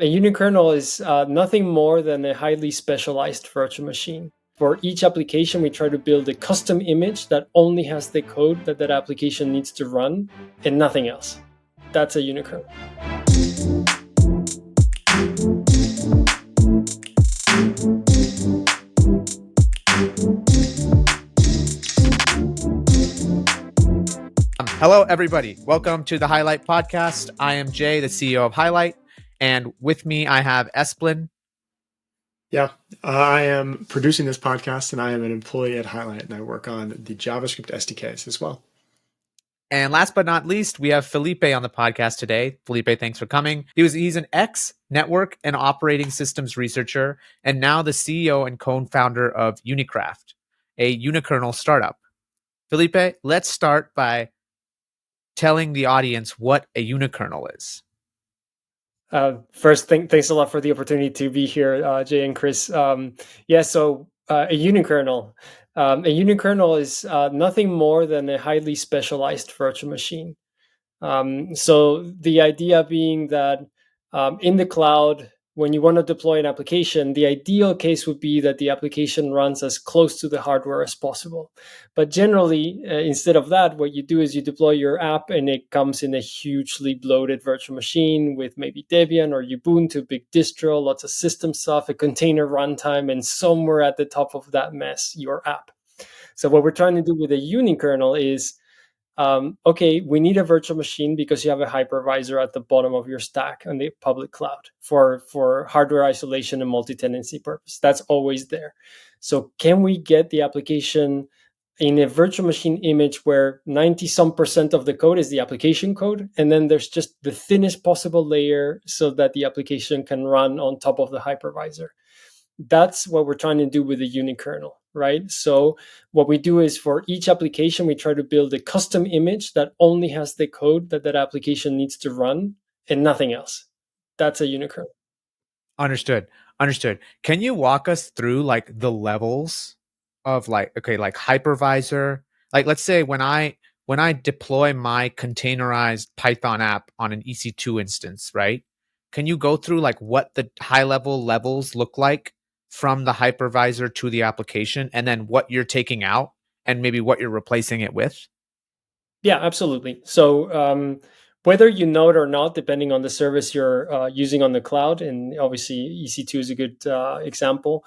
A unikernel is nothing more than a highly specialized virtual machine. For each application, we try to build a custom image that only has the code that that application needs to run and nothing else. That's a unikernel. Hello, everybody. Welcome to the Highlight Podcast. I am Jay, the CEO of Highlight, and with me I have Esplin. Yeah, I am producing this podcast, and I am an employee at Highlight, and I work on the JavaScript SDKs as well. And last but not least, we have Felipe on the podcast today. Felipe, thanks for coming. He's an ex-network and operating systems researcher, and now the CEO and co-founder of Unicraft, a unikernel startup. Felipe, let's start by telling the audience what a unikernel is. First, thanks a lot for the opportunity to be here, Jay and Chris. So a unikernel. A unikernel is nothing more than a highly specialized virtual machine. So the idea being that in the cloud, when you want to deploy an application, the ideal case would be that the application runs as close to the hardware as possible. But generally, instead of that, what you do is you deploy your app and it comes in a hugely bloated virtual machine with maybe Debian or Ubuntu, big distro, lots of system stuff, a container runtime, and somewhere at the top of that mess, your app. So what we're trying to do with a unikernel is okay, we need a virtual machine because you have a hypervisor at the bottom of your stack on the public cloud for hardware isolation and multi-tenancy purpose. That's always there. So can we get the application in a virtual machine image where 90% of the code is the application code, and then there's just the thinnest possible layer so that the application can run on top of the hypervisor? That's what we're trying to do with the unikernel, right? So what we do is for each application, we try to build a custom image that only has the code that that application needs to run and nothing else. That's a unikernel. Understood. Can you walk us through like the levels of like hypervisor? Like let's say when I deploy my containerized Python app on an EC2 instance, right? Can you go through like what the high level levels look like from the hypervisor to the application, and then what you're taking out and maybe what you're replacing it with? Yeah, absolutely. So whether you know it or not, depending on the service you're using on the cloud, and obviously EC2 is a good example,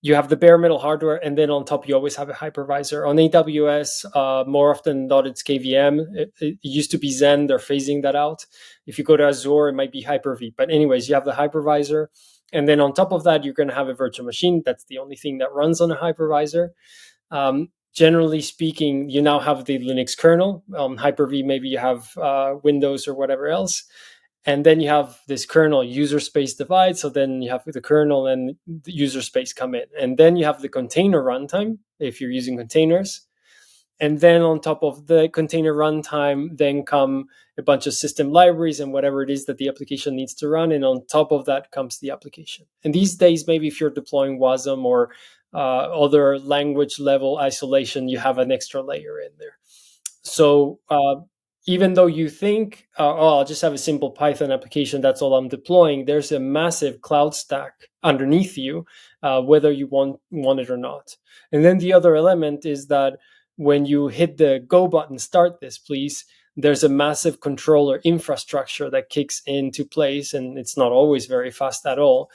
you have the bare metal hardware, and then on top you always have a hypervisor. On AWS, more often than not, it's KVM. It used to be Zen. They're phasing that out. If you go to Azure, it might be Hyper-V. But anyways, you have the hypervisor. And then on top of that, you're going to have a virtual machine. That's the only thing that runs on a hypervisor. Generally speaking, you now have the Linux kernel. Hyper-V, maybe you have Windows or whatever else. And then you have this kernel user space divide. So then you have the kernel and the user space come in. And then you have the container runtime if you're using containers. And then on top of the container runtime, then come a bunch of system libraries and whatever it is that the application needs to run. And on top of that comes the application. And these days, maybe if you're deploying WASM or other language level isolation, you have an extra layer in there. So even though you think, oh, I'll just have a simple Python application, that's all I'm deploying, there's a massive cloud stack underneath you, whether you want it or not. And then the other element is that when you hit the go button, start this, please, there's a massive controller infrastructure that kicks into place, and it's not always very fast at all,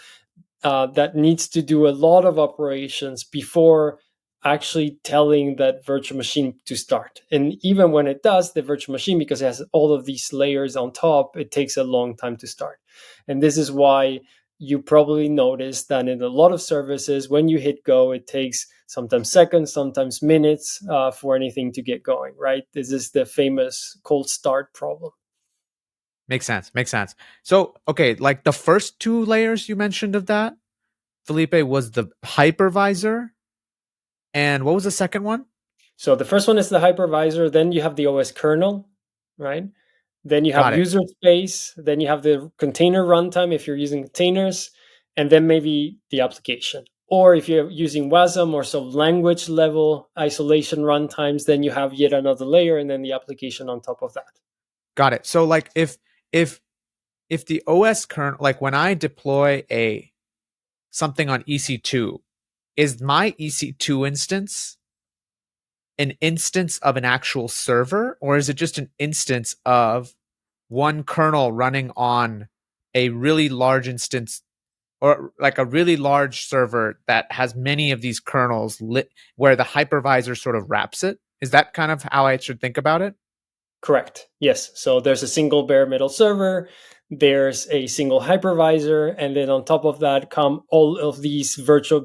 that needs to do a lot of operations before actually telling that virtual machine to start. And even when it does, the virtual machine, because it has all of these layers on top, it takes a long time to start. And this is why you probably noticed that in a lot of services, when you hit go, it takes sometimes seconds, sometimes minutes for anything to get going, right? This is the famous cold start problem. Makes sense. So, okay, like the first two layers you mentioned of that, Felipe, was the hypervisor. And what was the second one? So the first one is the hypervisor. Then you have the OS kernel, right? Then you have user space. Then you have the container runtime if you're using containers, and then maybe the application. Or if you're using WASM or some language level isolation runtimes, then you have yet another layer and then the application on top of that. Got it. So like if if the OS kernel, like when I deploy something on EC2, is my EC2 instance an instance of an actual server, or is it just an instance of one kernel running on a really large instance, or like a really large server that has many of these kernels where the hypervisor sort of wraps it? Is that kind of how I should think about it? Correct. Yes. So there's a single bare metal server, there's a single hypervisor, and then on top of that come all of these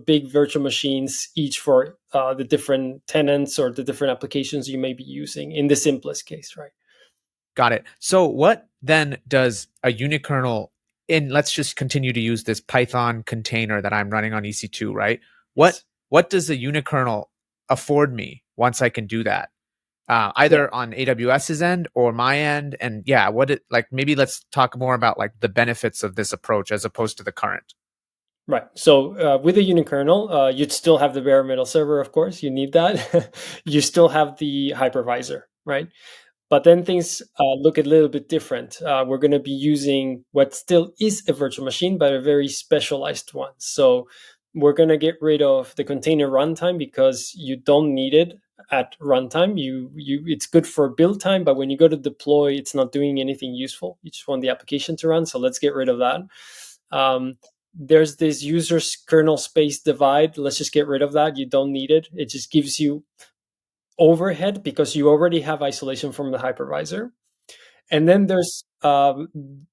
big virtual machines, each for the different tenants or the different applications you may be using in the simplest case, right? Got it. So what then does a unikernel in, let's just continue to use this Python container that I'm running on EC2, right? Yes. What does a unikernel afford me once I can do that? Either on AWS's end or my end. And yeah, maybe let's talk more about like the benefits of this approach as opposed to the current. Right. So with a unikernel, you'd still have the bare metal server, of course. You need that. You still have the hypervisor, right? But then things look a little bit different. We're going to be using what still is a virtual machine, but a very specialized one. So we're going to get rid of the container runtime because you don't need it at runtime. It's good for build time, but when you go to deploy, it's not doing anything useful. You just want the application to run. So let's get rid of that. There's this user kernel space divide. Let's just get rid of that. You don't need it. It just gives you overhead because you already have isolation from the hypervisor. And then there's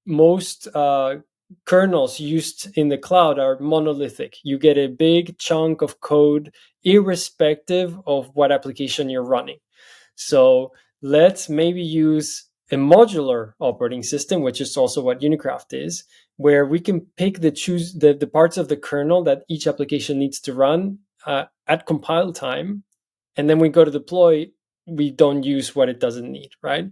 most kernels used in the cloud are monolithic. You get a big chunk of code irrespective of what application you're running. So let's maybe use a modular operating system, which is also what Unicraft is, where we can pick the parts of the kernel that each application needs to run at compile time. And then we go to deploy, we don't use what it doesn't need, right?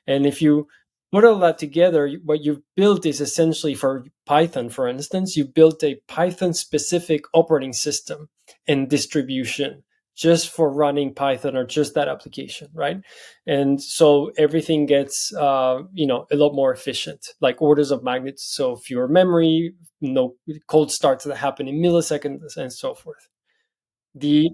And if you put all that together, what you've built is essentially for Python, for instance, you built a Python-specific operating system and distribution just for running Python or just that application, right? And so everything gets, a lot more efficient, like orders of magnitude. So fewer memory, no cold starts that happen in milliseconds, and so forth. The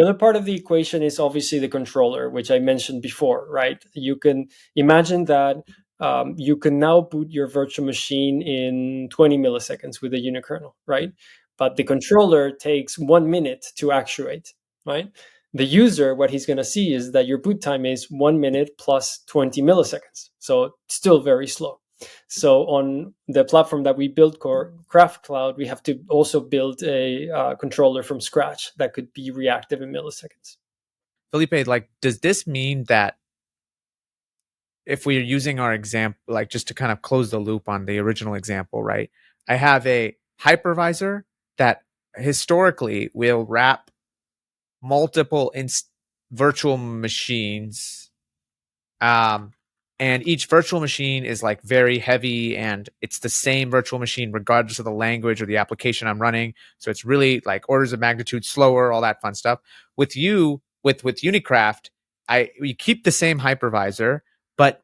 other part of the equation is obviously the controller, which I mentioned before, right? You can imagine that you can now boot your virtual machine in 20 milliseconds with a unikernel, right? But the controller takes 1 minute to actuate, right? The user, what he's going to see is that your boot time is 1 minute plus 20 milliseconds. So still very slow. So on the platform that we built, Kraft.cloud, we have to also build a controller from scratch that could be reactive in milliseconds. Felipe, like, does this mean that if we're using our example, like just to kind of close the loop on the original example, right? I have a hypervisor that historically will wrap multiple virtual machines. And each virtual machine is like very heavy, and it's the same virtual machine regardless of the language or the application I'm running. So it's really like orders of magnitude slower, all that fun stuff. With Unicraft, we keep the same hypervisor, but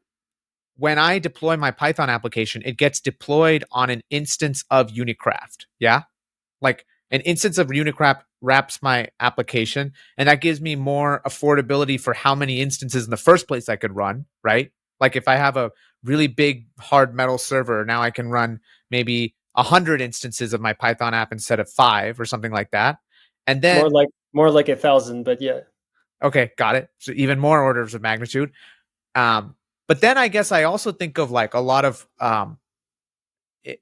when I deploy my Python application, it gets deployed on an instance of Unicraft. Yeah. Like an instance of Unicraft wraps my application, and that gives me more affordability for how many instances in the first place I could run, right? Like if I have a really big hard metal server, now I can run maybe 100 instances of my Python app instead of 5 or something like that. And then more like 1,000, but yeah. Okay, got it. So even more orders of magnitude. But then I guess I also think of like a lot of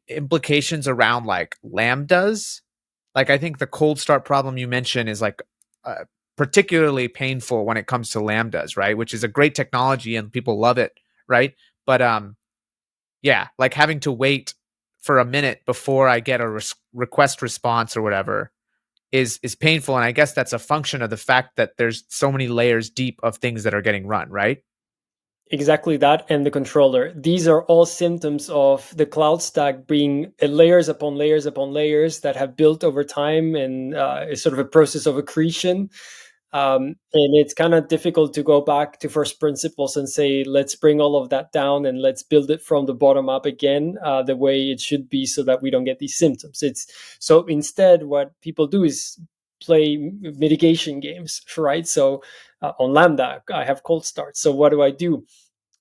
implications around like lambdas. Like I think the cold start problem you mentioned is like particularly painful when it comes to lambdas, right? Which is a great technology and people love it, right? But yeah, like having to wait for a minute before I get a request response or whatever is painful. And I guess that's a function of the fact that there's so many layers deep of things that are getting run, right? Exactly that, and the controller. These are all symptoms of the cloud stack being layers upon layers upon layers that have built over time, and it's sort of a process of accretion. And it's kind of difficult to go back to first principles and say, let's bring all of that down and let's build it from the bottom up again, the way it should be, so that we don't get these symptoms. It's so instead, what people do is play mitigation games, right? So on Lambda, I have cold starts. So what do?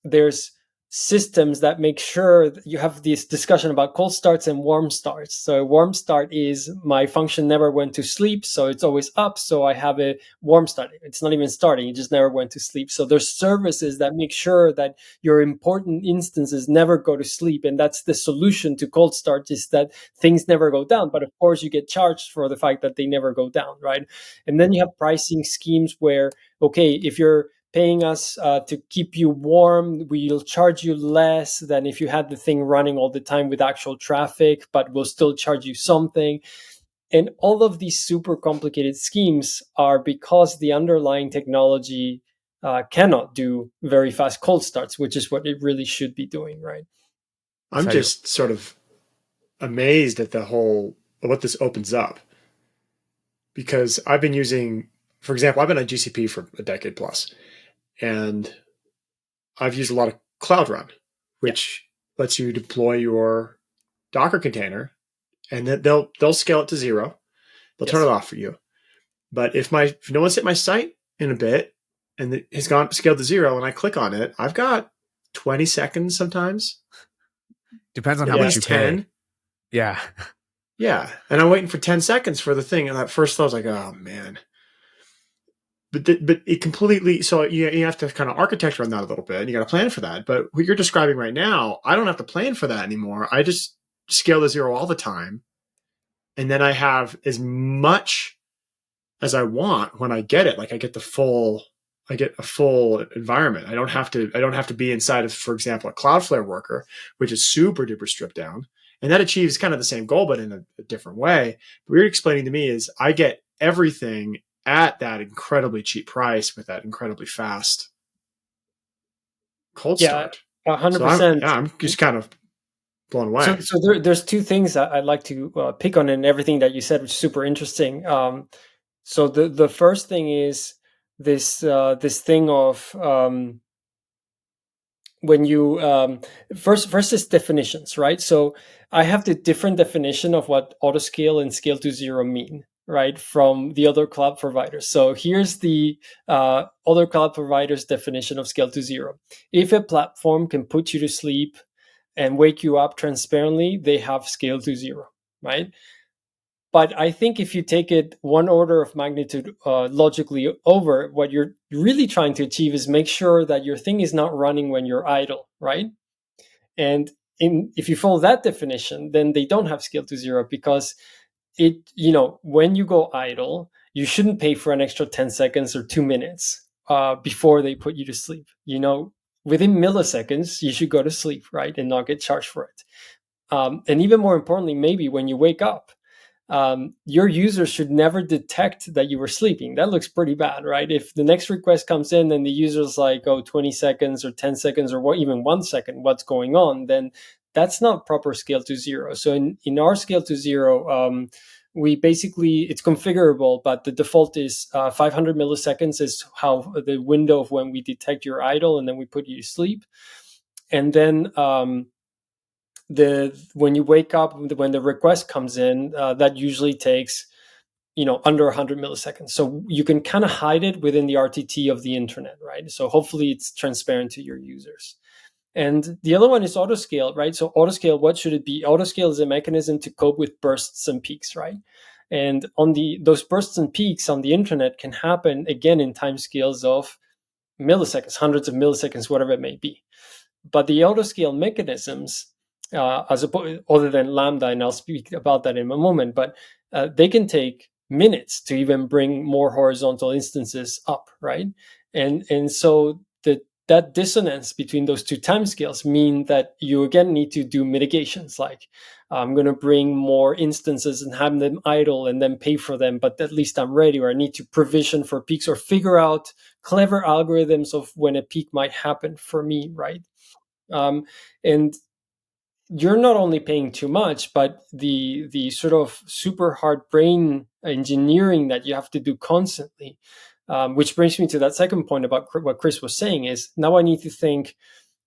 There's systems that make sure that you have this discussion about cold starts and warm starts. So a warm start is my function never went to sleep, so it's always up. So I have a warm start. It's not even starting. It just never went to sleep. So there's services that make sure that your important instances never go to sleep. And that's the solution to cold start, is that things never go down. But of course you get charged for the fact that they never go down, right? And then you have pricing schemes where, okay, if you're paying us to keep you warm, we'll charge you less than if you had the thing running all the time with actual traffic, but we'll still charge you something. And all of these super complicated schemes are because the underlying technology cannot do very fast cold starts, which is what it really should be doing, right? I'm just sort of amazed at what this opens up, because I've been using, for example, I've been on GCP for a decade plus, and I've used a lot of Cloud Run, which lets you deploy your Docker container, and then they'll scale it to 0. They'll turn it off for you. But if no one's hit my site in a bit and it has gone scaled to 0, and I click on it, I've got 20 seconds sometimes. Depends on how much you 10. Pay. Yeah. Yeah. And I'm waiting for 10 seconds for the thing. And at first I was like, oh man. But it completely, so you have to kind of architecture on that a little bit, and you got to plan for that. But what you're describing right now, I don't have to plan for that anymore. I just scale to 0 all the time. And then I have as much as I want when I get it. Like I get a full environment. I don't have to be inside of, for example, a Cloudflare worker, which is super duper stripped down. And that achieves kind of the same goal, but in a different way. But what you're explaining to me is I get everything at that incredibly cheap price with that incredibly fast cold start. 100%. So I'm just kind of blown away. So there's two things that I'd like to pick on in everything that you said, which is super interesting. So the first thing is this thing of when you first is definitions, right? So I have the different definition of what autoscale and scale to 0 mean, right, from the other cloud providers. So here's the other cloud providers' definition of scale to 0. If a platform can put you to sleep and wake you up transparently, they have scale to 0, right? But I think if you take it one order of magnitude logically over, what you're really trying to achieve is make sure that your thing is not running when you're idle, right? And if you follow that definition, then they don't have scale to 0, because when you go idle, you shouldn't pay for an extra 10 seconds or 2 minutes before they put you to sleep. Within milliseconds, you should go to sleep, right? And not get charged for it. And even more importantly, maybe when you wake up, your users should never detect that you were sleeping. That looks pretty bad, right? If the next request comes in and the user's like, 20 seconds or 10 seconds or even 1 second, what's going on? Then that's not proper scale to 0. So in our scale to 0, we basically, it's configurable, but the default is 500 milliseconds is how the window of when we detect you're idle, and then we put you to sleep. And then when you wake up, when the request comes in, that usually takes under 100 milliseconds. So you can kind of hide it within the RTT of the internet, right? So hopefully it's transparent to your users. And the other one is autoscale, right? So autoscale, what should it be? Autoscale is a mechanism to cope with bursts and peaks, right? And those bursts and peaks on the internet can happen again in time scales of milliseconds, hundreds of milliseconds, whatever it may be. But the autoscale mechanisms, other than Lambda, and I'll speak about that in a moment, but they can take minutes to even bring more horizontal instances up, right? And so that dissonance between those two timescales mean that you again need to do mitigations, like I'm going to bring more instances and have them idle and then pay for them, but at least I'm ready, or I need to provision for peaks or figure out clever algorithms of when a peak might happen for me, right? And you're not only paying too much, but the sort of super hard brain engineering that you have to do constantly Which brings me to that second point about what Chris was saying is now I need to think,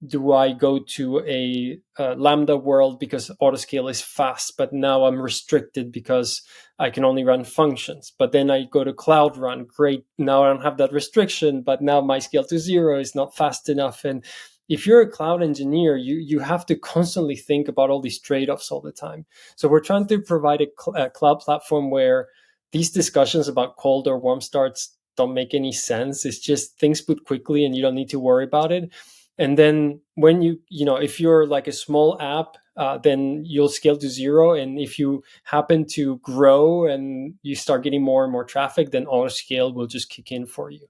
do I go to a Lambda world because autoscale is fast, but now I'm restricted because I can only run functions. But then I go to Cloud Run, great. Now I don't have that restriction, but now my scale to zero is not fast enough. And if you're a cloud engineer, you have to constantly think about all these trade-offs all the time. So we're trying to provide a cloud platform where these discussions about cold or warm starts don't make any sense. It's just things put quickly and you don't need to worry about it. And then when if you're like a small app, then you'll scale to zero. And if you happen to grow and you start getting more and more traffic, then auto scale will just kick in for you.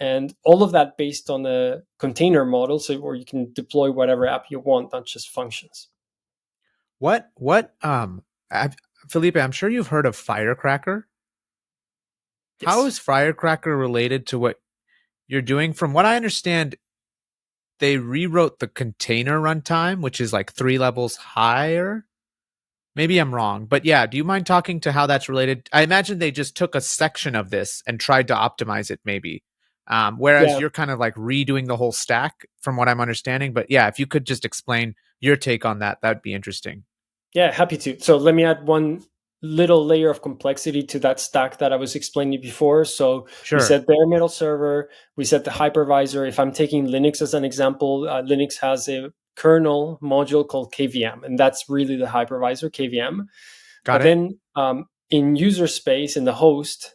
And all of that based on a container model, so where you can deploy whatever app you want, not just functions. Felipe, I'm sure you've heard of Firecracker. Yes. How is Firecracker related to what you're doing? From what I understand, they rewrote the container runtime, which is like 3 levels higher. Maybe I'm wrong, but yeah, do you mind talking to how that's related? I imagine they just took a section of this and tried to optimize it, maybe. Whereas you're kind of like redoing the whole stack, from what I'm understanding. But yeah, if you could just explain your take on that, that'd be interesting. Yeah, happy to. So let me add one little layer of complexity to that stack that I was explaining before. So Sure. We said bare metal server, we said the hypervisor. If I'm taking Linux as an example, Linux has a kernel module called KVM, and that's really the hypervisor, KVM. Got it. Then in user space, in the host,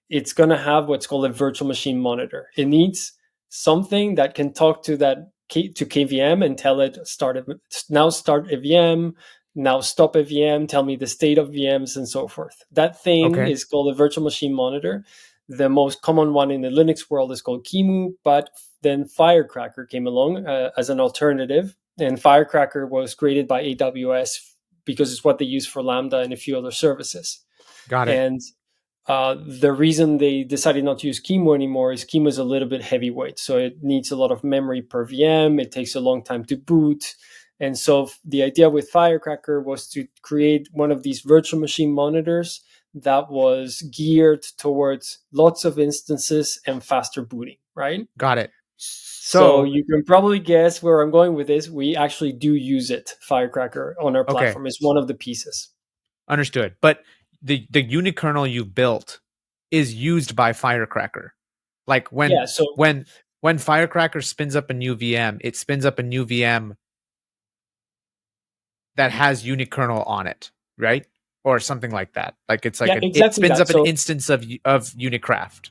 it's going to have what's called a virtual machine monitor. It needs something that can talk to to KVM and tell it start a VM, now stop a VM, tell me the state of VMs and so forth. That thing is called a virtual machine monitor. The most common one in the Linux world is called QEMU, but then Firecracker came along as an alternative. And Firecracker was created by AWS because it's what they use for Lambda and a few other services. Got it. And the reason they decided not to use QEMU anymore is QEMU is a little bit heavyweight. So it needs a lot of memory per VM. It takes a long time to boot. And so the idea with Firecracker was to create one of these virtual machine monitors that was geared towards lots of instances and faster booting, right? Got it. So you can probably guess where I'm going with this. We actually do use it, Firecracker, on our platform. It's one of the pieces. Understood. But the unikernel you built is used by Firecracker. Like when Firecracker spins up a new VM, it spins up a new VM that has unikernel on it, right? Or something like that. Like it's like it spins up an instance of Unicraft.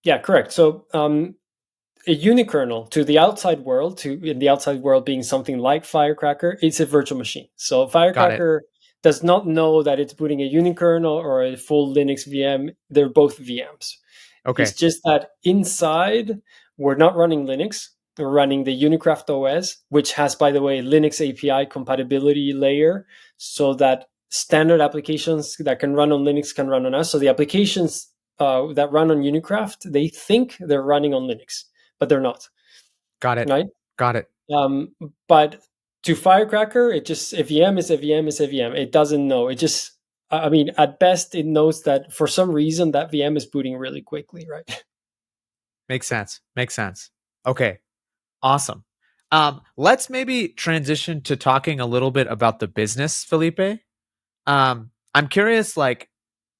Yeah, correct. So a unikernel to the outside world, in the outside world being something like Firecracker, it's a virtual machine. So Firecracker does not know that it's booting a unikernel or a full Linux VM. They're both VMs. It's just that inside, we're not running Linux. We're running the Unicraft OS, which has, by the way, Linux API compatibility layer, so that standard applications that can run on Linux can run on us. So the applications that run on Unicraft, they think they're running on Linux, but they're not. Got it. Right? Got it. But to Firecracker, it just, a VM is a VM is a VM. It doesn't know. It just, I mean, at best, it knows that for some reason that VM is booting really quickly, right? Makes sense. Okay. Awesome. Let's maybe transition to talking a little bit about the business, Felipe. I'm curious, like,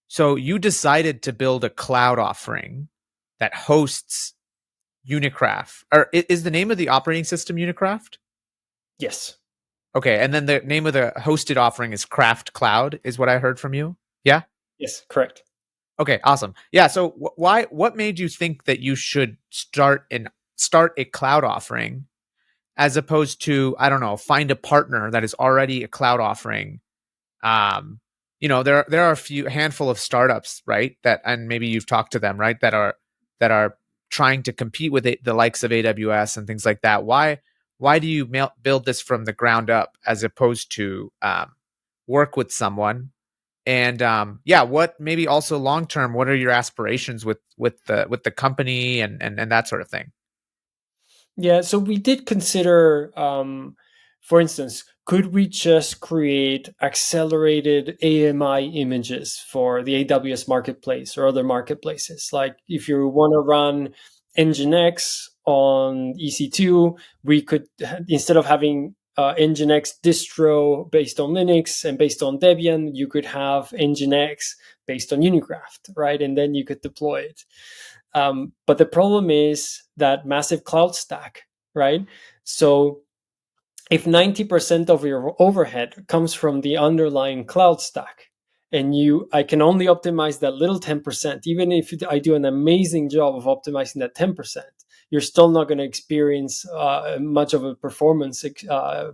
so you decided to build a cloud offering that hosts Unicraft, or is the name of the operating system Unicraft? Yes. Okay, and then the name of the hosted offering is Kraft.cloud, is what I heard from you. Yeah. Yes, correct. Okay, awesome. Yeah. So what made you think that you should start a cloud offering as opposed to, I don't know, find a partner that is already a cloud offering? There are a handful of startups, right? That, and maybe you've talked to them, right? That are trying to compete with the likes of AWS and things like that. Why do you build this from the ground up as opposed to work with someone? And what maybe also long term, what are your aspirations with the company and that sort of thing? Yeah, so we did consider, for instance, could we just create accelerated AMI images for the AWS marketplace or other marketplaces? Like if you want to run Nginx on EC2, we could, instead of having Nginx distro based on Linux and based on Debian, you could have Nginx based on Unicraft, right? And then you could deploy it. But the problem is that massive cloud stack, right? So if 90% of your overhead comes from the underlying cloud stack, and I can only optimize that little 10%, even if I do an amazing job of optimizing that 10%, you're still not going to experience much of a performance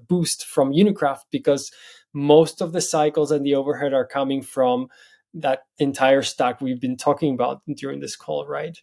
boost from Unicraft, because most of the cycles and the overhead are coming from that entire stack we've been talking about during this call, right?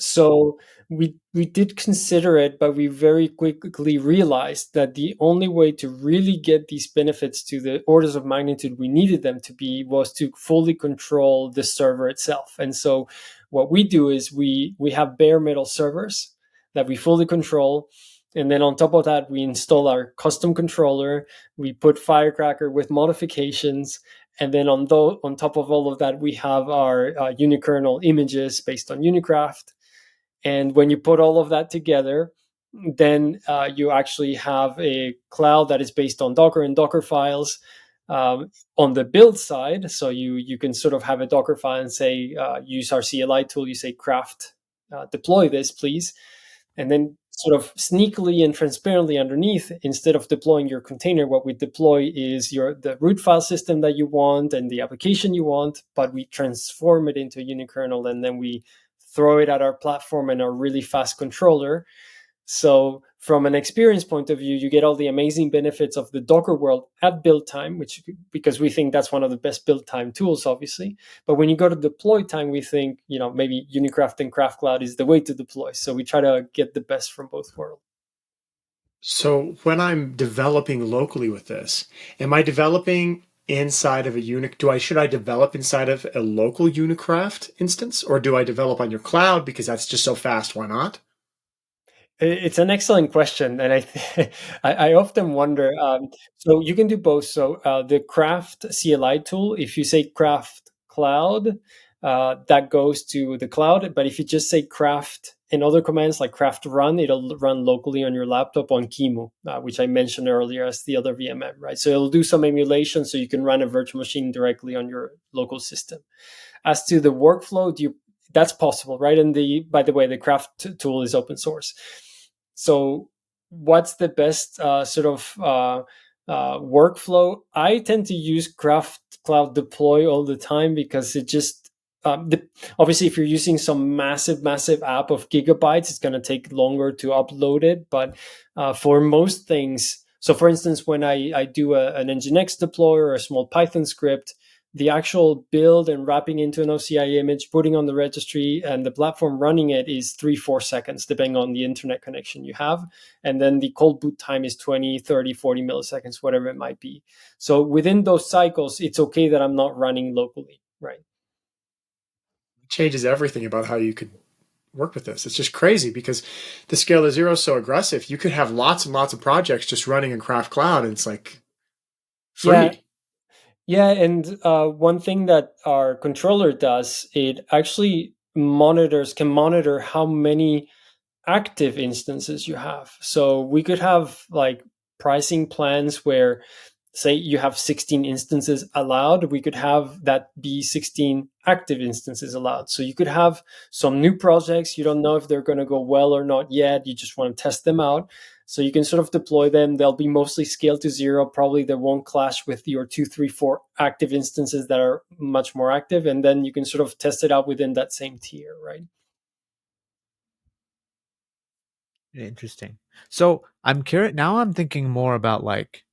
So we did consider it, but we very quickly realized that the only way to really get these benefits to the orders of magnitude we needed them to be was to fully control the server itself. And so what we do is we have bare metal servers that we fully control. And then on top of that, we install our custom controller. We put Firecracker with modifications. And then on top of all of that, we have our Unikernel images based on Unicraft. And when you put all of that together, then you actually have a cloud that is based on Docker and Docker files on the build side. So you can sort of have a Docker file and say, use our CLI tool. You say Kraft, deploy this, please. And then sort of sneakily and transparently underneath, instead of deploying your container, what we deploy is the root file system that you want and the application you want, but we transform it into a Unikernel, and then we throw it at our platform and a really fast controller. So from an experience point of view, you get all the amazing benefits of the Docker world at build time, because we think that's one of the best build time tools, obviously. But when you go to deploy time, we think, maybe Unicraft and Kraft.cloud is the way to deploy. So we try to get the best from both worlds. So when I'm developing locally with this, am I developing inside of should I develop inside of a local Unicraft instance, or do I develop on your cloud because that's just so fast? Why not? It's an excellent question, and I often wonder. So you can do both. So the Kraft CLI tool, if you say Kraft Cloud, that goes to the cloud. But if you just say Kraft and other commands like Kraft Run, it'll run locally on your laptop on QEMU, which I mentioned earlier as the other VMM, right? So it'll do some emulation, so you can run a virtual machine directly on your local system. As to the workflow, that's possible, right? And by the way, the Kraft tool is open source. So what's the best sort of workflow? I tend to use Kraft.cloud deploy all the time, because it just, obviously if you're using some massive app of gigabytes, it's going to take longer to upload it. But for most things, so for instance, when I do an Nginx deploy or a small Python script, the actual build and wrapping into an OCI image, putting on the registry, and the platform running it is 3-4 seconds, depending on the internet connection you have. And then the cold boot time is 20, 30, 40 milliseconds, whatever it might be. So within those cycles, it's okay that I'm not running locally, right? It changes everything about how you could work with this. It's just crazy, because the scale to zero is so aggressive. You could have lots and lots of projects just running in Kraft.cloud, and it's like free. Yeah, and one thing that our controller does, it actually can monitor how many active instances you have. So we could have like pricing plans where, say you have 16 instances allowed, we could have that be 16 active instances allowed. So you could have some new projects, you don't know if they're going to go well or not yet, you just want to test them out. So you can sort of deploy them. They'll be mostly scaled to zero. Probably they won't clash with your 2, 3, 4 active instances that are much more active. And then you can sort of test it out within that same tier, right? Interesting. So I'm curious now. I'm thinking more about like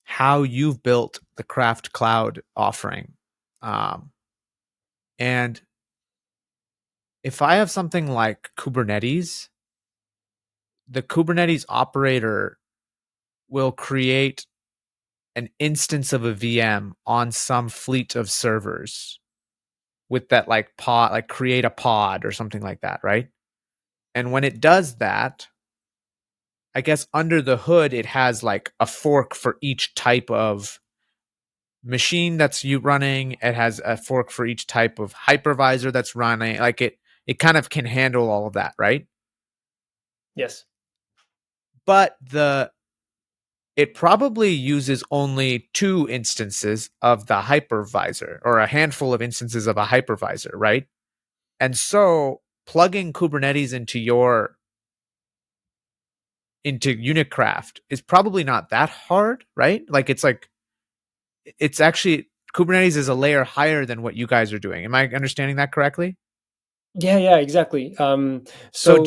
how you've built the Kraft.cloud offering, and if I have something like Kubernetes, the Kubernetes operator will create an instance of a VM on some fleet of servers with that like pod, like create a pod or something like that, right? And when it does that, I guess under the hood, it has like a fork for each type of machine that's you running. It has a fork for each type of hypervisor that's running. Like it kind of can handle all of that, right? Yes. But it probably uses only 2 instances of the hypervisor, or a handful of instances of a hypervisor, right? And so plugging Kubernetes into Unicraft is probably not that hard, right? It's actually, Kubernetes is a layer higher than what you guys are doing. Am I understanding that correctly? Yeah, exactly. So So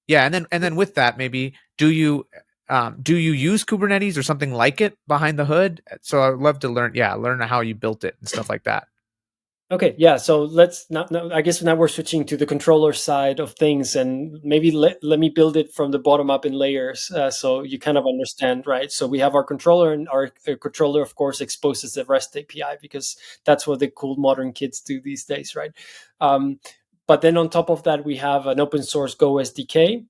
yeah, and then with that, maybe do you use Kubernetes or something like it behind the hood? So I'd love to learn how you built it and stuff like that. okay, yeah. So let's not. No, I guess now we're switching to the controller side of things, and maybe let me build it from the bottom up in layers, so you kind of understand, right? So we have our controller, and our controller, of course, exposes the REST API because that's what the cool modern kids do these days, right? Um, but then on top of that, we have an open source Go SDK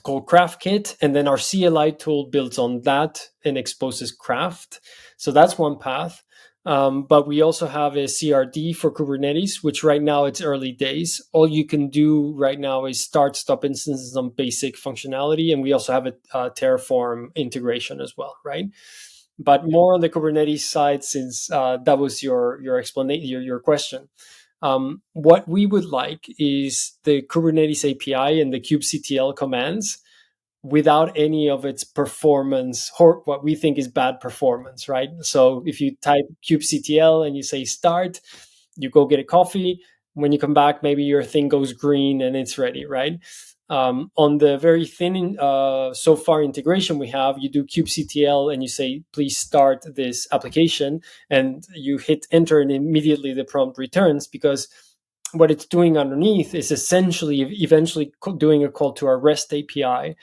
called Kraft, and then our CLI tool builds on that and exposes Kraft. So that's one path. But we also have a CRD for Kubernetes, which right now it's early days. All you can do right now is start, stop instances on basic functionality, and we also have a Terraform integration as well, right? But more on the Kubernetes side, since that was your explanation, your question. What we would like is the Kubernetes API and the kubectl commands without any of its performance, or what we think is bad performance, right? So if you type kubectl and you say start, you go get a coffee. When you come back, maybe your thing goes green and it's ready, right? On the very thin so far integration we have, you do kubectl and you say, please start this application, and you hit enter, and immediately the prompt returns, because what it's doing underneath is essentially eventually doing a call to our REST API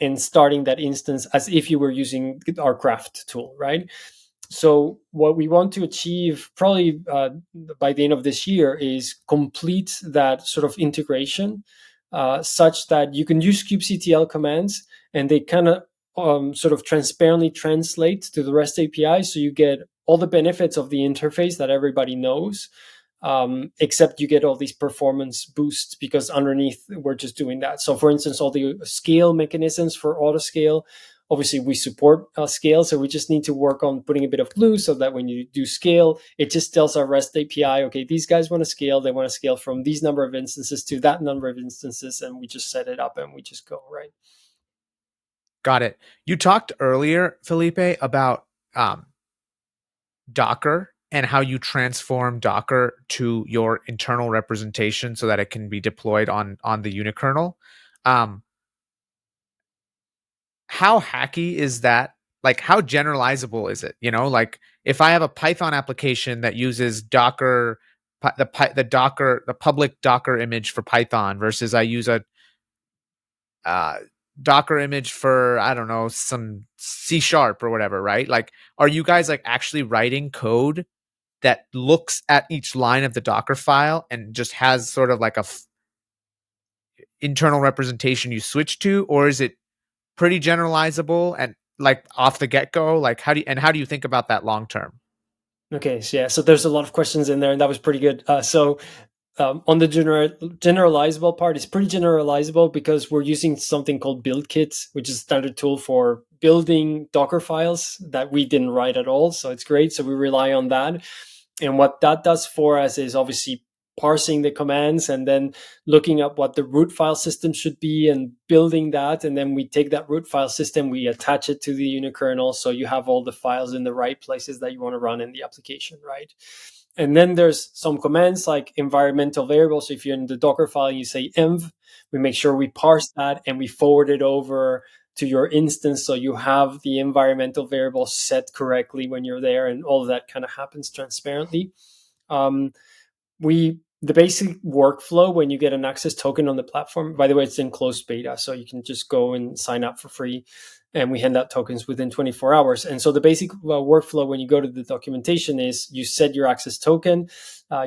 and starting that instance as if you were using our Kraft tool, right? So what we want to achieve probably by the end of this year is complete that sort of integration, such that you can use kubectl commands and they kind of sort of transparently translate to the REST API, so you get all the benefits of the interface that everybody knows, except you get all these performance boosts because underneath we're just doing that. So for instance, all the scale mechanisms for auto scale, obviously we support scale, so we just need to work on putting a bit of glue so that when you do scale, it just tells our REST API, okay, these guys want to scale, they want to scale from these number of instances to that number of instances, and we just set it up and we just go, right? Got it. You talked earlier, Felipe, about Docker and how you transform Docker to your internal representation so that it can be deployed on the Unikernel. How hacky is that? Like, how generalizable is it? Like if I have a Python application that uses Docker, the public Docker image for Python, versus I use a uh, Docker image for, I don't know, some C# or whatever, right? Like, are you guys like actually writing code that looks at each line of the Docker file and just has sort of like internal representation you switch to, or is it pretty generalizable and like off the get-go? Like how do you think about that long term? Okay, so yeah, so there's a lot of questions in there, and that was pretty good. On the generalizable part, it's pretty generalizable because we're using something called BuildKit, which is a standard tool for building Docker files that we didn't write at all. So it's great. So we rely on that. And what that does for us is obviously parsing the commands and then looking up what the root file system should be and building that. And then we take that root file system, we attach it to the unikernel, so you have all the files in the right places that you want to run in the application, right? And then there's some commands like environmental variables. So if you're in the Docker file and you say env, we make sure we parse that and we forward it over to your instance, so you have the environmental variable set correctly when you're there, and all of that kind of happens transparently. The basic workflow when you get an access token on the platform, by the way, it's in closed beta, so you can just go and sign up for free, and we hand out tokens within 24 hours. And so the basic workflow when you go to the documentation is you set your access token,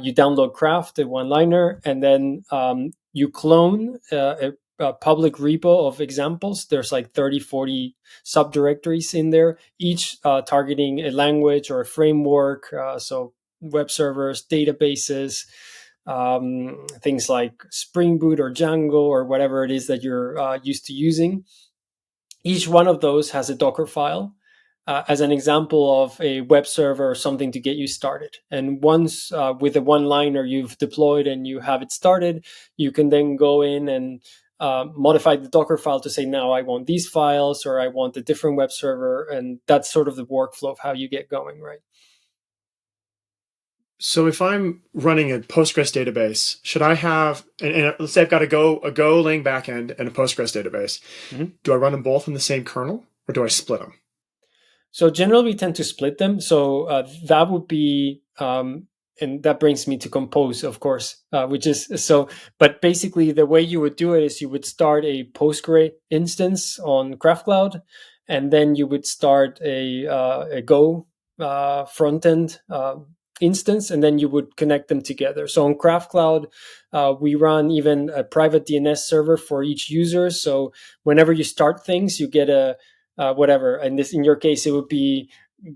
you download Kraft, a one-liner, and then you clone public repo of examples. There's like 30, 40 subdirectories in there, each targeting a language or a framework. So web servers, databases, things like Spring Boot or Django or whatever it is that you're used to using. Each one of those has a Docker file as an example of a web server or something to get you started. And once with a one-liner you've deployed and you have it started, you can then go in and modify the Docker file to say, now I want these files or I want a different web server. And that's sort of the workflow of how you get going, right? So if I'm running a Postgres database, should I have, and let's say I've got a Golang backend and a Postgres database. Mm-hmm. Do I run them both in the same kernel or do I split them? So generally we tend to split them. So that would be, and that brings me to Compose, of course, which is so, but basically the way you would do it is you would start a Postgre instance on Kraft.cloud, and then you would start a Go front-end instance, and then you would connect them together. So on Kraft.cloud, we run even a private DNS server for each user. So whenever you start things, you get a whatever. And this, in your case, it would be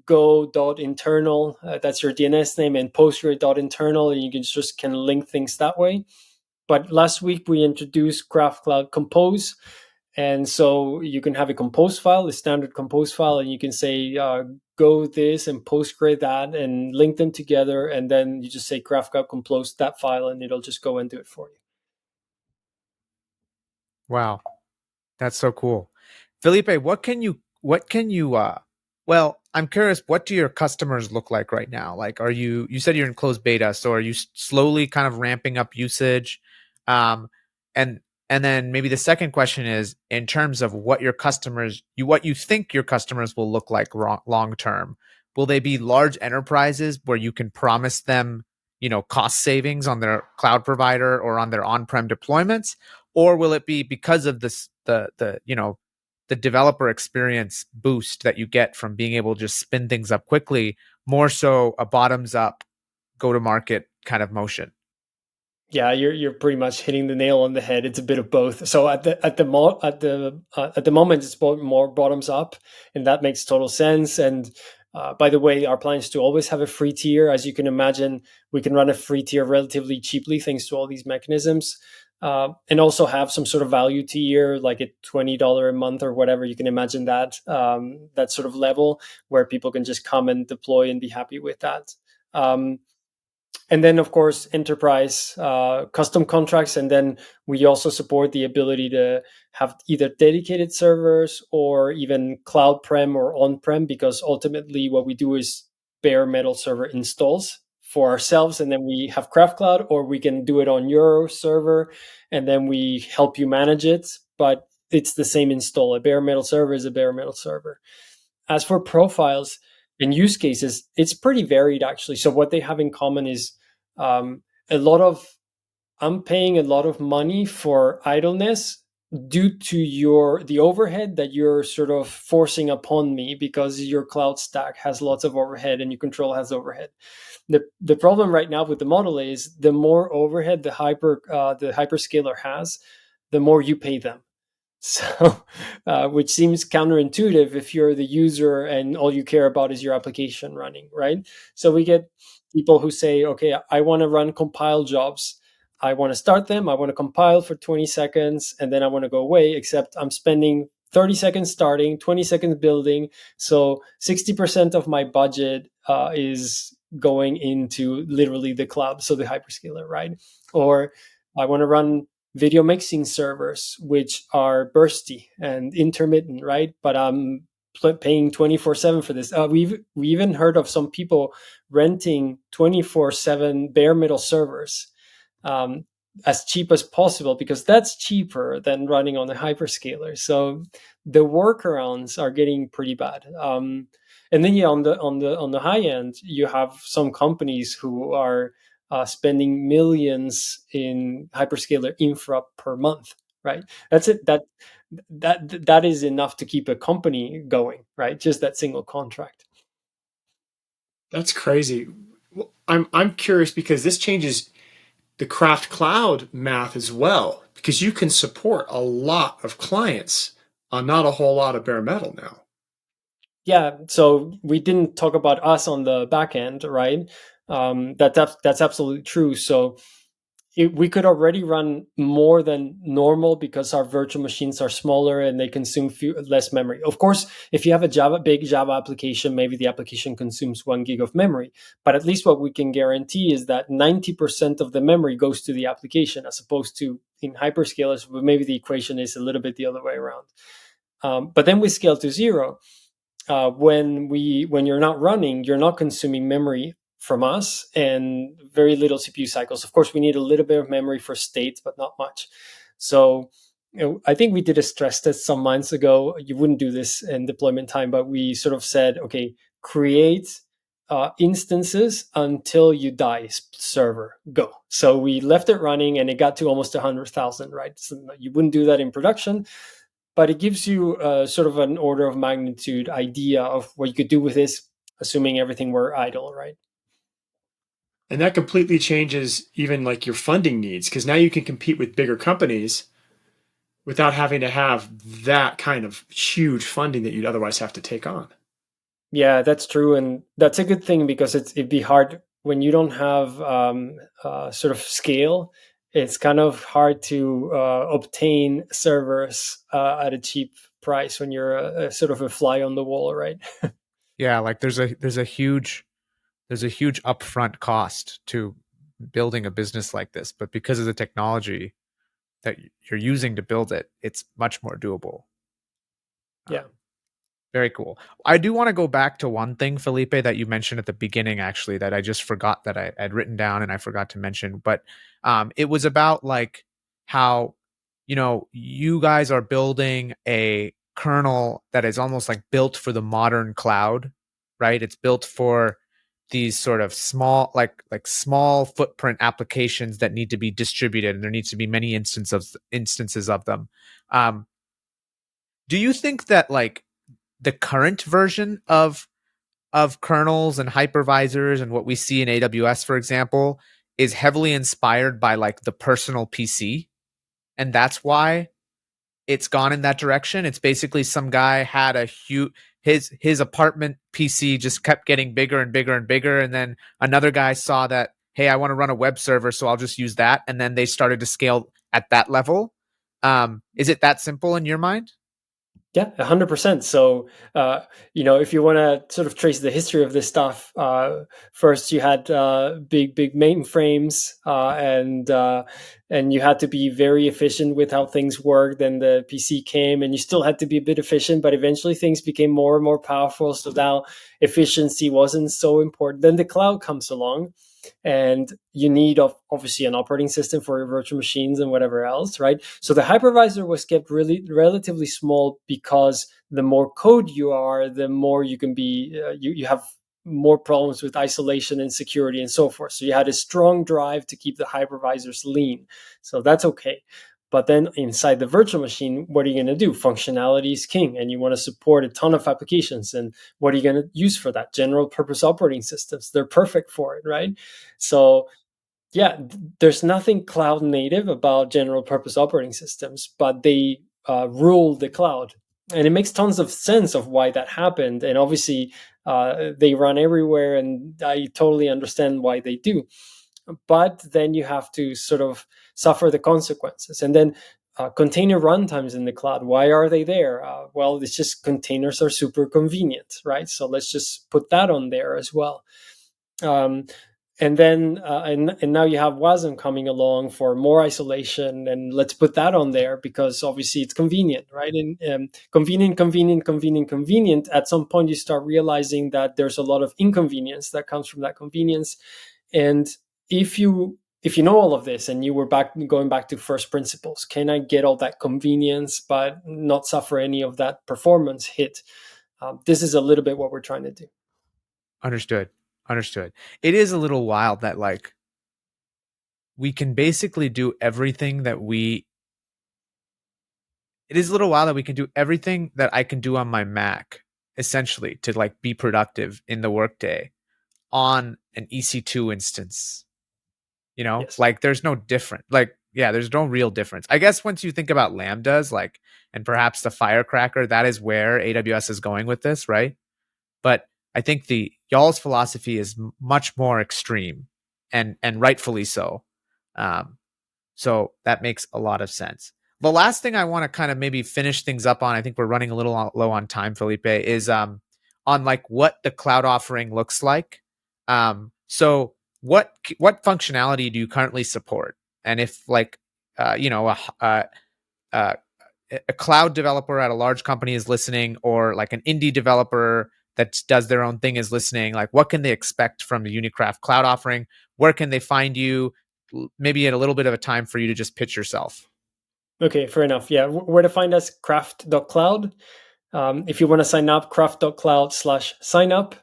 go.internal. That's your DNS name, and postgre.internal, and you can link things that way. But last week we introduced Kraft.cloud Compose. And so you can have a compose file, a standard compose file, and you can say go this and Postgre that and link them together. And then you just say Kraft.cloud compose that file and it'll just go and do it for you. Wow. That's so cool. Felipe, well, I'm curious, what do your customers look like right now? Like, you said you're in closed beta, so are you slowly kind of ramping up usage? And then maybe the second question is, in terms of what you think your customers will look like long term, will they be large enterprises where you can promise them, cost savings on their cloud provider or on their on-prem deployments? Or will it be because of this, the developer experience boost that you get from being able to just spin things up quickly, more so a bottoms up go to market kind of motion? Yeah, you're pretty much hitting the nail on the head. It's a bit of both. So at the moment, it's more bottoms up, and that makes total sense. And by the way, our plan is to always have a free tier. As you can imagine, we can run a free tier relatively cheaply thanks to all these mechanisms, and also have some sort of value tier, like a $20 a month or whatever. You can imagine that that sort of level where people can just come and deploy and be happy with that. And then, of course, enterprise custom contracts. And then we also support the ability to have either dedicated servers or even cloud prem or on-prem, because ultimately what we do is bare metal server installs for ourselves. And then we have Kraft.cloud, or we can do it on your server and then we help you manage it. But it's the same install. A bare metal server is a bare metal server. As for profiles and use cases, it's pretty varied, actually. So what they have in common is I'm paying a lot of money for idleness due to the overhead that you're sort of forcing upon me, because your cloud stack has lots of overhead and your control has overhead. The problem right now with the model is the more overhead the hyperscaler has, the more you pay them. So, which seems counterintuitive if you're the user and all you care about is your application running, right? So we get people who say, okay, I want to run compile jobs. I want to start them. I want to compile for 20 seconds and then I want to go away, except I'm spending 30 seconds starting, 20 seconds building. So 60% of my budget is going into literally the cloud, so the hyperscaler, right? Or I want to run video mixing servers, which are bursty and intermittent, right? But I'm paying 24/7 for this. We even heard of some people renting 24/7 bare metal servers as cheap as possible, because that's cheaper than running on a hyperscaler. So the workarounds are getting pretty bad. And then on the high end, you have some companies who are spending millions in hyperscaler infra per month, right? That's it. That is enough to keep a company going, right? Just that single contract. That's crazy. I'm curious because this changes the Kraft.cloud math as well, because you can support a lot of clients on not a whole lot of bare metal now. Yeah, so we didn't talk about us on the back end, right? That's absolutely true. So we could already run more than normal because our virtual machines are smaller and they consume less memory. Of course, if you have a big Java application, maybe the application consumes 1 gig of memory. But at least what we can guarantee is that 90% of the memory goes to the application, as opposed to in hyperscalers, maybe the equation is a little bit the other way around. But then we scale to zero. When you're not running, you're not consuming memory from us, and very little CPU cycles. Of course, we need a little bit of memory for state, but not much. So I think we did a stress test some months ago. You wouldn't do this in deployment time, but we sort of said, okay, create instances until you die, server, go. So we left it running and it got to almost 100,000, right? So you wouldn't do that in production, but it gives you sort of an order of magnitude idea of what you could do with this, assuming everything were idle, right? And that completely changes even like your funding needs, because now you can compete with bigger companies without having to have that kind of huge funding that you'd otherwise have to take on. Yeah, that's true, and that's a good thing, because it'd be hard when you don't have sort of scale. It's kind of hard to obtain servers at a cheap price when you're a sort of a fly on the wall, right? Yeah, like there's a huge upfront cost to building a business like this, but because of the technology that you're using to build it, it's much more doable. Yeah. Very cool. I do want to go back to one thing, Felipe, that you mentioned at the beginning, actually, that I just forgot that I had written down and I forgot to mention. But it was about like how, you guys are building a kernel that is almost like built for the modern cloud, right? It's built for these sort of small, like small footprint applications that need to be distributed, and there needs to be many instances of them. Do you think that like the current version of kernels and hypervisors and what we see in AWS, for example, is heavily inspired by like the personal PC, and that's why it's gone in that direction? It's basically some guy had a huge his apartment PC just kept getting bigger and bigger and bigger, and then another guy saw that, hey, I want to run a web server, so I'll just use that, and then they started to scale at that level. Is it that simple in your mind? Yeah, 100%. So, if you want to sort of trace the history of this stuff, first you had big mainframes, and you had to be very efficient with how things worked. Then the PC came, and you still had to be a bit efficient, but eventually things became more and more powerful. So now efficiency wasn't so important. Then the cloud comes along, and you need obviously an operating system for your virtual machines and whatever else, right? So the hypervisor was kept really relatively small, because the more code you are, the more you can be you have more problems with isolation and security and so forth. So you had a strong drive to keep the hypervisors lean. So that's okay. But then inside the virtual machine, what are you going to do? Functionality is king, and you want to support a ton of applications. And what are you going to use for that? General purpose operating systems. They're perfect for it, right? So yeah, there's nothing cloud native about general purpose operating systems, but they rule the cloud. And it makes tons of sense of why that happened. And obviously, they run everywhere, and I totally understand why they do. But then you have to sort of suffer the consequences. And then container runtimes in the cloud, why are they there? Well, it's just containers are super convenient, right? So let's just put that on there as well. And then and now you have WASM coming along for more isolation, and let's put that on there because obviously it's convenient, right? And convenient. At some point, you start realizing that there's a lot of inconvenience that comes from that convenience. And if you know all of this, and you were going back to first principles, can I get all that convenience but not suffer any of that performance hit? This is a little bit what we're trying to do. Understood. It is a little wild that like we can basically do everything that it is a little wild that we can do everything that I can do on my Mac, essentially, to like be productive in the workday on an EC2 instance. Yes. Like there's no different, like, yeah, there's no real difference. I guess once you think about Lambdas, like, and perhaps the Firecracker, that is where AWS is going with this, right? But I think the y'all's philosophy is much more extreme, and rightfully so. So that makes a lot of sense. The last thing I want to kind of maybe finish things up on, I think we're running a little low on time, Felipe, is on like what the cloud offering looks like. So what functionality do you currently support? And if like a cloud developer at a large company is listening, or like an indie developer that does their own thing is listening, like what can they expect from the Unicraft cloud offering? Where can they find you? Maybe at a little bit of a time for you to just pitch yourself. Okay, fair enough. Yeah, where to find us? Kraft.cloud. If you want to sign up, Kraft.cloud/sign up.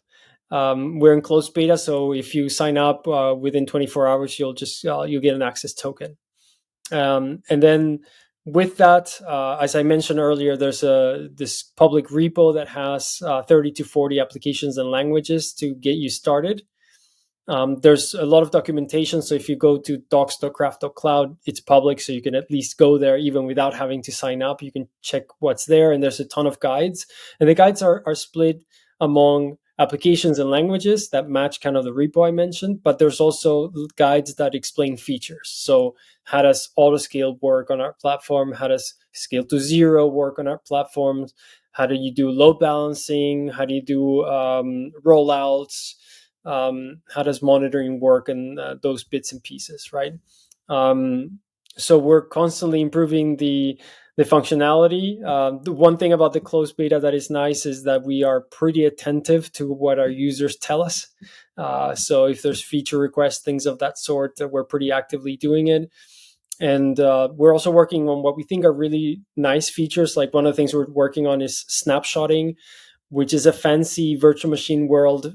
We're in closed beta, so if you sign up within 24 hours, you'll get an access token. And then with that, as I mentioned earlier, there's this public repo that has 30 to 40 applications and languages to get you started. There's a lot of documentation, so if you go to docs.craft.cloud, it's public, so you can at least go there even without having to sign up. You can check what's there, and there's a ton of guides. And the guides are split among applications and languages that match kind of the repo I mentioned, but there's also guides that explain features. So how does autoscale work on our platform? How does scale to zero work on our platforms? How do you do load balancing? How do you do rollouts? How does monitoring work, and those bits and pieces, right? So we're constantly improving the functionality. The one thing about the closed beta that is nice is that we are pretty attentive to what our users tell us. So if there's feature requests, things of that sort, we're pretty actively doing it. And we're also working on what we think are really nice features. Like one of the things we're working on is snapshotting, which is a fancy virtual machine world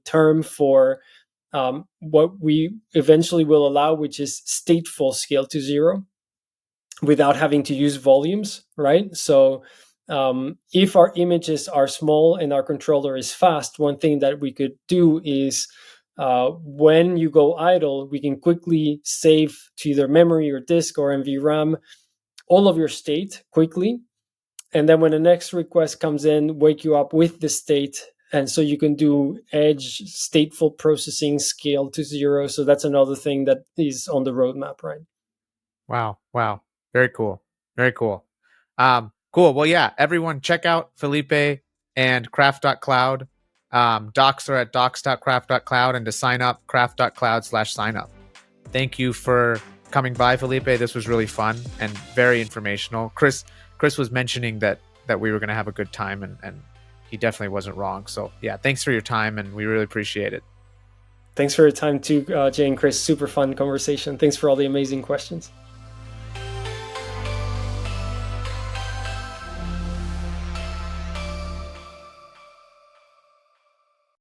term for what we eventually will allow, which is stateful scale to zero without having to use volumes, right? So if our images are small and our controller is fast, one thing that we could do is when you go idle, we can quickly save to either memory or disk or NVRAM all of your state quickly. And then when the next request comes in, wake you up with the state. And so you can do edge stateful processing scale to zero. So that's another thing that is on the roadmap, right? Wow. Very cool. Very cool. Cool. Well, yeah, everyone check out Felipe and Kraft.cloud. Docs are at docs.craft.cloud, and to sign up, craft.cloud/sign up. Thank you for coming by, Felipe. This was really fun and very informational. Chris was mentioning that we were going to have a good time, and he definitely wasn't wrong. So yeah, thanks for your time, and we really appreciate it. Thanks for your time too, Jay and Chris. Super fun conversation. Thanks for all the amazing questions.